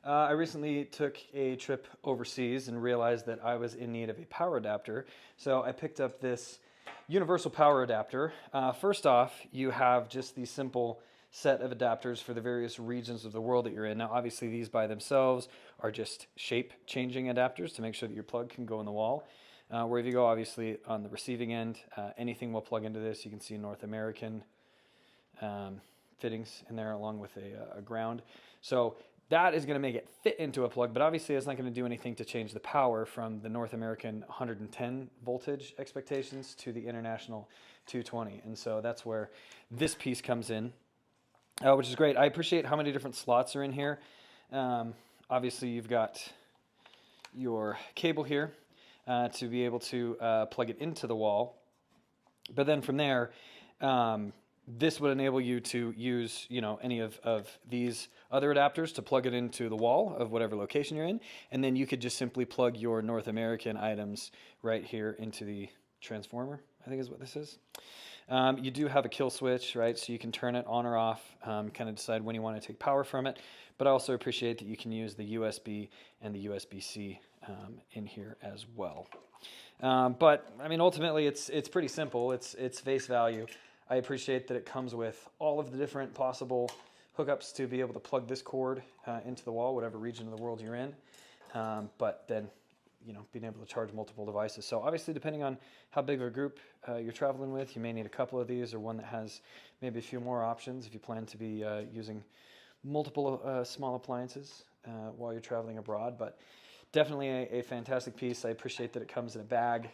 I recently took a trip overseas and realized that I was in need of a power adapter. So I picked up this universal power adapter. First off, you have just the simple set of adapters for the various regions of the world that you're in. Now, obviously, these by themselves are just shape changing adapters to make sure that your plug can go in the wall. Wherever you go, obviously, on the receiving end, anything will plug into this. You can see North American fittings in there along with a ground. So that is going to make it fit into a plug, but obviously it's not going to do anything to change the power from the North American 110 voltage expectations to the international 220. And so that's where this piece comes in, which is great. I appreciate how many different slots are in here. Obviously you've got your cable here to be able to plug it into the wall. But then from there, this would enable you to use, any of these other adapters to plug it into the wall of whatever location you're in. And then you could just simply plug your North American items right here into the transformer, I think is what this is. You do have a kill switch, right? So you can turn it on or off, kind of decide when you want to take power from it. But I also appreciate that you can use the USB and the USB-C in here as well. But I mean, ultimately, it's pretty simple. It's face value. I appreciate that it comes with all of the different possible hookups to be able to plug this cord into the wall, whatever region of the world you're in. But then, being able to charge multiple devices. So obviously, depending on how big of a group you're traveling with, you may need a couple of these or one that has maybe a few more options if you plan to be using multiple small appliances while you're traveling abroad. But definitely a fantastic piece. I appreciate that it comes in a bag,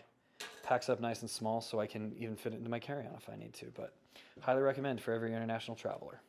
packs up nice and small, so I can even fit it into my carry-on if I need to. But highly recommend for every international traveler.